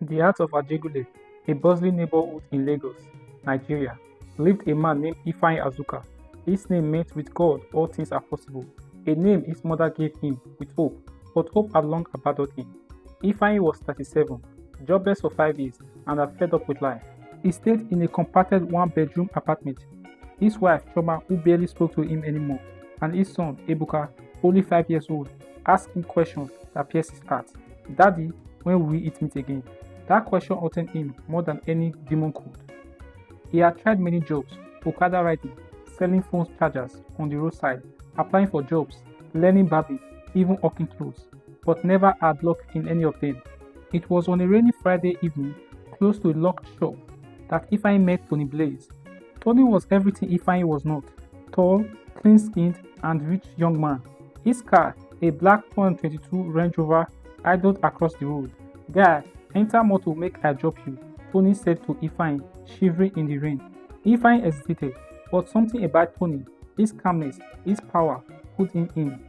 the heart of Ajegule, a bustling neighborhood in Lagos, Nigeria, lived a man named Ifeanyi Azuka. This name meant with God all things are possible, a name his mother gave him with hope, but hope had long abandoned him. Ifeanyi was 37, jobless for 5 years, and had fed up with life. He stayed in a compacted one-bedroom apartment. His wife, Choma, who barely spoke to him anymore, and his son, Ebuka, only 5 years old, asked him questions that pierced his heart. Daddy, when will we eat meat again? That question haunted him more than any demon could. He had tried many jobs, Okada riding, selling phone chargers on the roadside, applying for jobs, learning barbing, even hawking clothes, but never had luck in any of them. It was on a rainy Friday evening, close to a locked shop, that Ifeanyi met Tony Blaze. Tony was everything Ifeanyi was not: tall, clean-skinned, and rich young man. His car, a black 2022 Range Rover, idled across the road. "Guy, enter motor make I drop you," Tony said to Ifeanyi, shivering in the rain. Ifeanyi hesitated, but something about Tony, his calmness, his power, pulled him in.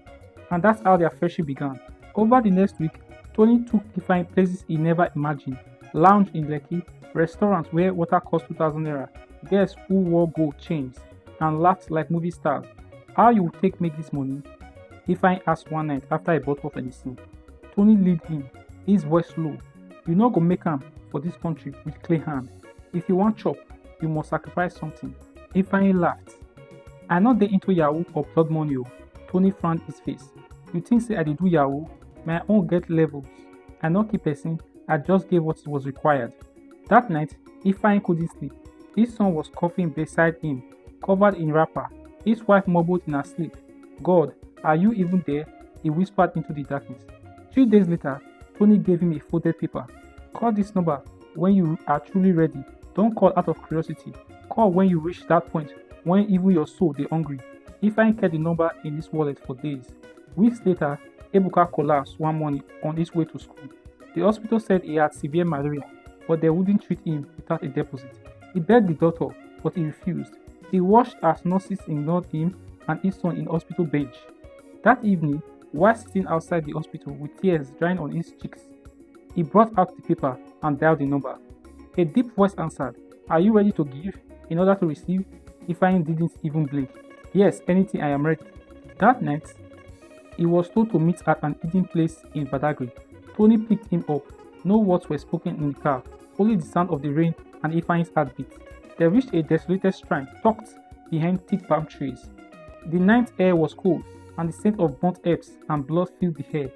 And that's how their friendship began. Over the next week, Tony took Ifeanyi places he never imagined: lounge in Lekki, restaurants where water cost 2,000 naira, guests who wore gold chains, and laughed like movie stars. "How you take make this money?" Ifeanyi asked one night after a bottle of anything. Tony lead him, his voice low. "You no go make am for this country with clay hand. If you want chop, you must sacrifice something." Ifeanyi laughed. "I no dey into yahoo or blood money o." Tony frowned his face. "You think say I dey do yahoo? My own get levels. I no keep person, I just gave what was required." That night, Ifeanyi couldn't sleep. His son was coughing beside him, covered in wrapper. His wife mumbled in her sleep. "God, are you even there?" he whispered into the darkness. 3 days later, Tony gave him a folded paper. "Call this number when you are truly ready. Don't call out of curiosity. Call when you reach that point when even your soul dey hungry." Ifeanyi kept the number in his wallet for days. Weeks later, Ebuka collapsed one morning on his way to school. The hospital said he had severe malaria, but they wouldn't treat him without a deposit. He begged the doctor, but he refused. He watched as nurses ignored him and his son in hospital bench. That evening, while sitting outside the hospital with tears drying on his cheeks, he brought out the paper and dialed the number. A deep voice answered. "Are you ready to give in order to receive?" Ifeanyi didn't even blink. "Yes, anything, I am ready." That night, he was told to meet at an eating place in Badagry. Tony picked him up. No words were spoken in the car, only the sound of the rain and Ifeanyi's heartbeat. They reached a desolated shrine tucked behind thick palm trees. The night air was cold, and the scent of burnt herbs and blood filled the air.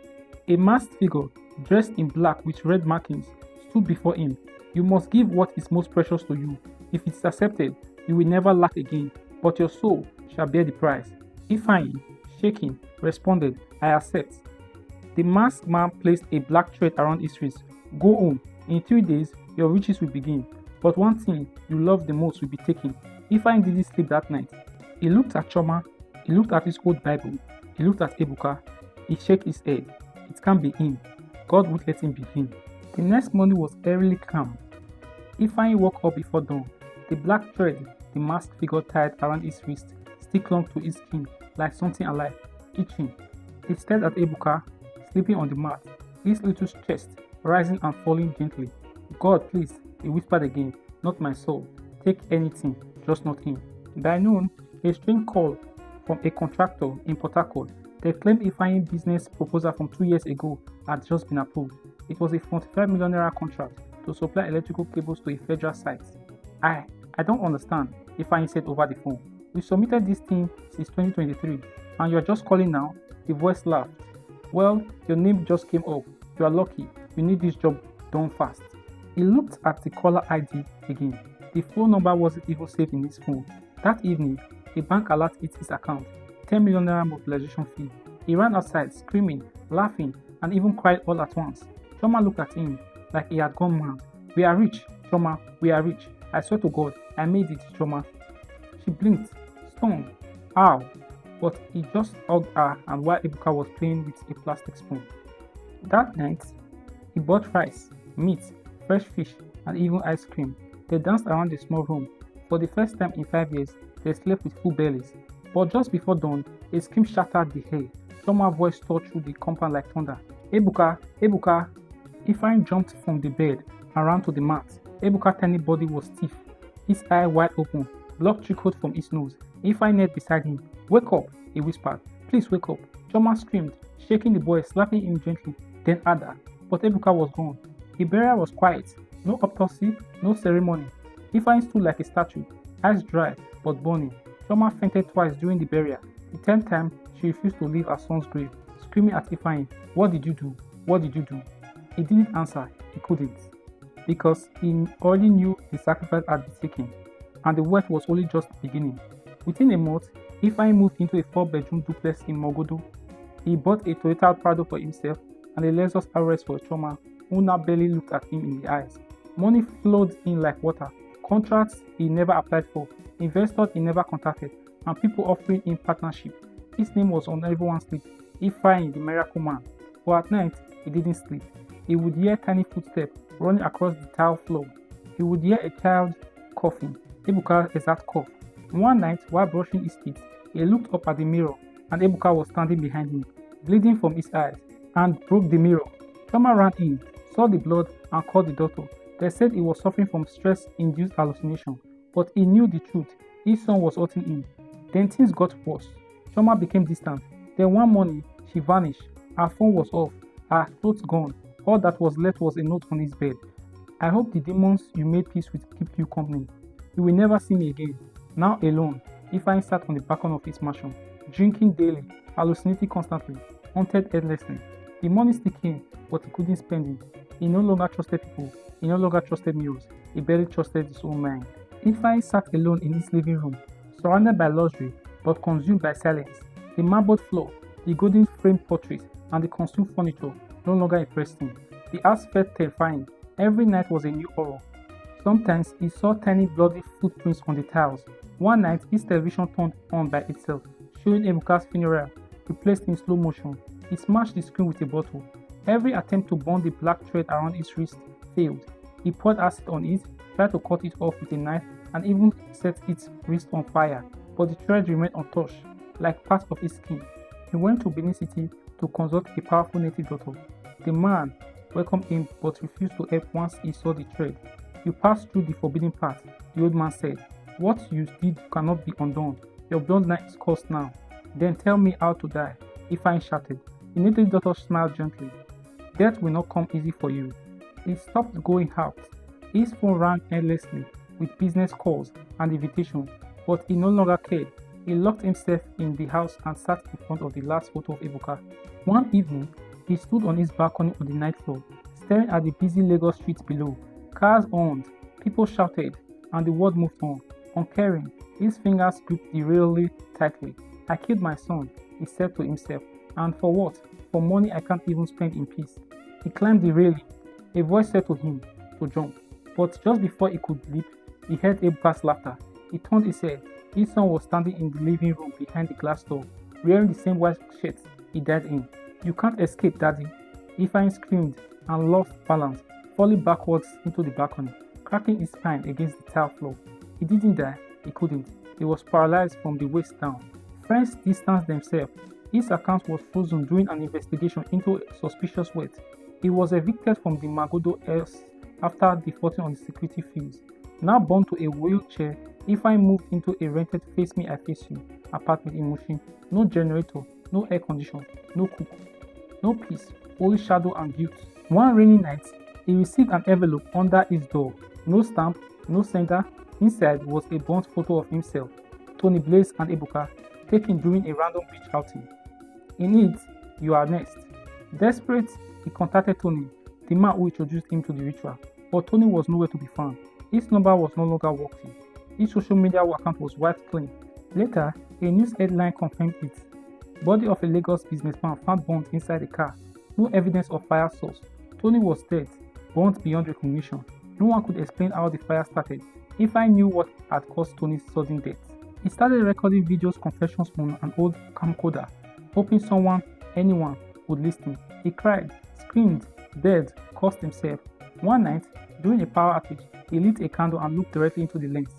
A masked figure, dressed in black with red markings, stood before him. "You must give what is most precious to you. If it is accepted, you will never lack again, but your soul shall bear the price." Ifeanyi, shaking, responded, "I accept." The masked man placed a black thread around his wrist. "Go home. In 3 days, your riches will begin. But one thing you love the most will be taken." Ifeanyi didn't sleep that night. He looked at Choma, he looked at his old Bible, he looked at Ebuka. He shook his head. It can't be him. God would let him be him. The next morning was eerily calm. Ifeanyi woke up before dawn. The black thread the masked figure tied around his wrist still clung to his skin like something alive, itching. He stared at Ebuka, sleeping on the mat, his little chest rising and falling gently. "God, please," he whispered again, "not my soul. Take anything, just not him." By noon, a strange call from a contractor in Port Harcourt. They claimed Ifeanyi's business proposal from 2 years ago had just been approved. It was a 45 million naira contract to supply electrical cables to a federal site. I don't understand," Ifeanyi said over the phone. "We submitted this thing since 2023, and you're just calling now?" The voice laughed. "Well, your name just came up. You are lucky. You need this job done fast." He looked at the caller ID again. The phone number wasn't even saved in his phone. That evening, a bank alert hit his account. 10 million naira mobilization fee. He ran outside, screaming, laughing, and even cried all at once. Choma looked at him like he had gone mad. "We are rich, Choma. We are rich. I swear to God, I made it, Choma." She blinked, stunned. "How?" But he just hugged her and while Ebuka was playing with a plastic spoon. That night, he bought rice, meat, fresh fish, and even ice cream. They danced around the small room. For the first time in 5 years, they slept with full bellies. But just before dawn, a scream shattered the air. Choma's voice tore through the compound like thunder. "Ebuka! Ebuka!" Ifeanyi jumped from the bed, and ran to the mat. Ebuka's tiny body was stiff, his eye wide open, blood trickled from his nose. Ifeanyi knelt beside him. "Wake up," he whispered. "Please wake up." Chioma screamed, shaking the boy, slapping him gently, then harder. But Ebuka was gone. The burial was quiet. No autopsy, no ceremony. Ifeanyi stood like a statue, eyes dry but burning. Chioma fainted twice during the burial. The 10th time, she refused to leave her son's grave, screaming at Ifeanyi, "What did you do? What did you do?" He didn't answer. He couldn't. Because he already knew the sacrifice had been taken, and the work was only just beginning. Within a month, Ifeanyi moved into a 4-bedroom duplex in Mogodo. He bought a Toyota Prado for himself and a Lexus RS for Chioma, who now barely looked at him in the eyes. Money flowed in like water, contracts he never applied for, investors he never contacted, and people offering him partnership. His name was on everyone's lips, Ifeanyi the miracle man. But at night, he didn't sleep. He would hear tiny footsteps running across the tile floor. He would hear a child coughing, Ebuka's exact cough. One night, while brushing his teeth, he looked up at the mirror, and Ebuka was standing behind him, bleeding from his eyes, and broke the mirror. Chioma ran in, saw the blood, and called the doctor. They said he was suffering from stress-induced hallucination, but he knew the truth. His son was hurting him. Then things got worse. Chioma became distant. Then one morning, she vanished. Her phone was off, her clothes gone. All that was left was a note on his bed. "I hope the demons you made peace with keep you company. You will never see me again." Now alone, Ifeanyi sat on the balcony of his mansion, drinking daily, hallucinating constantly, haunted endlessly. The money still came, but he couldn't spend it. He no longer trusted people. He no longer trusted news. He barely trusted his own mind. Ifeanyi sat alone in his living room, surrounded by luxury, but consumed by silence. The marble floor, the golden framed portraits, and the consumed furniture no longer impressed him. The house felt terrifying. Every night was a new horror. Sometimes he saw tiny bloody footprints on the tiles. One night, his television turned on by itself, showing Ebuka's funeral, replaced in slow motion. He smashed the screen with a bottle. Every attempt to burn the black thread around his wrist failed. He poured acid on it, tried to cut it off with a knife, and even set its wrist on fire, but the thread remained untouched, like part of his skin. He went to Benin City to consult a powerful native doctor. The man welcomed him but refused to help once he saw the thread. "You passed through the forbidden path," the old man said. "What you did cannot be undone. Your bloodline is cursed now." "Then tell me how to die," Ifeanyi shouted. The native doctor smiled gently. "Death will not come easy for you." He stopped going out. His phone rang endlessly with business calls and invitations, but he no longer cared. He locked himself in the house and sat in front of the last photo of Ebuka. One evening, he stood on his balcony on the night floor, staring at the busy Lagos streets below. Cars horned, people shouted, and the world moved on. Uncaring, his fingers gripped the railing tightly. "I killed my son," he said to himself. "And for what? For money I can't even spend in peace." He climbed the railing. A voice said to him to jump, but just before he could leap, he heard Ebuka's laughter. He turned his head. His son was standing in the living room behind the glass door, wearing the same white shirt he died in. "You can't escape, Daddy!" Ifeanyi screamed and lost balance, falling backwards into the balcony, cracking his spine against the tile floor. He didn't die. He couldn't. He was paralyzed from the waist down. Friends distanced themselves. His account was frozen during an investigation into a suspicious death. He was evicted from the Magodo house after defaulting on the security fees. Now bound to a wheelchair, Ifeanyi moved into a rented Face Me I Face You apartment in Mushin. No generator, no air condition, no cook, no peace, only shadow and guilt. One rainy night, he received an envelope under his door. No stamp, no sender. Inside was a burnt photo of himself, Tony Blaze and Ebuka, taken during a random beach outing. In it, "You are next." Desperate, he contacted Tony, the man who introduced him to the ritual, but Tony was nowhere to be found. His number was no longer working. His social media account was wiped clean. Later, a news headline confirmed it. Body of a Lagos businessman found burnt inside a car. No evidence of fire source. Tony was dead, burnt beyond recognition. No one could explain how the fire started. Ifeanyi knew what had caused Tony's sudden death. He started recording videos, confessions on an old camcorder, hoping someone, anyone, would listen. He cried, screamed, begged, cursed himself. One night, during a power outage, he lit a candle and looked directly into the lens.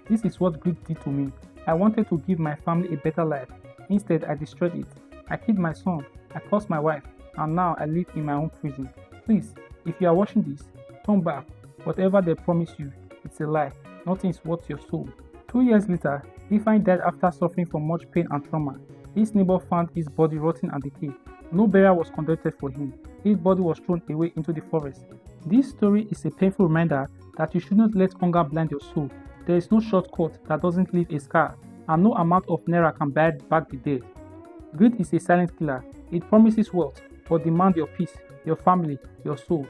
"This is what greed did to me. I wanted to give my family a better life. Instead, I destroyed it. I killed my son, I cursed my wife, and now I live in my own prison. Please, if you are watching this, turn back. Whatever they promise you, it's a lie. Nothing is worth your soul. 2 years later, Ifeanyi died after suffering from much pain and trauma. His neighbor found his body rotting and decayed. No burial was conducted for him. His body was thrown away into the forest. This story is a painful reminder that you should not let hunger blind your soul. There is no shortcut that doesn't leave a scar, and no amount of naira can buy back the dead. Greed is a silent killer. It promises wealth, but demands your peace, your family, your soul.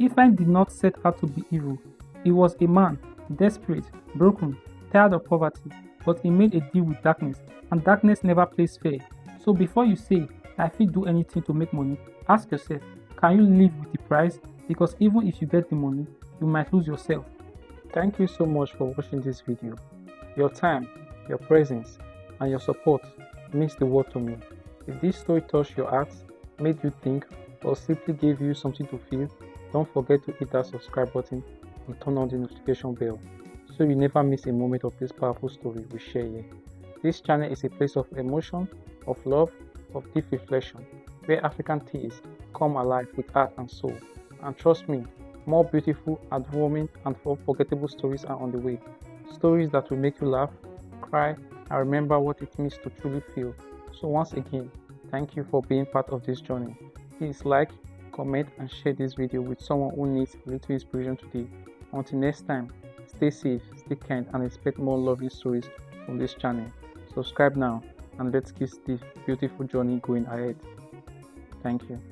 Ifeanyi did not set out to be evil. He was a man, desperate, broken, tired of poverty, but he made a deal with darkness, and darkness never plays fair. So before you say, I fit do anything to make money, ask yourself, can you live with the price? Because even if you get the money, you might lose yourself. Thank you so much for watching this video. Your time, your presence, and your support means the world to me. If this story touched your heart, made you think, or simply gave you something to feel, don't forget to hit that subscribe button and turn on the notification bell so you never miss a moment of this powerful story we share here. This channel is a place of emotion, of love, of deep reflection, where African tales come alive with heart and soul. And trust me, more beautiful, heartwarming, and unforgettable stories are on the way. Stories that will make you laugh, cry, and remember what it means to truly feel. So once again, thank you for being part of this journey. Please like, comment, and share this video with someone who needs a little inspiration today. Until next time, stay safe, stay kind, and expect more lovely stories from this channel. Subscribe now, and let's keep this beautiful journey going ahead. Thank you.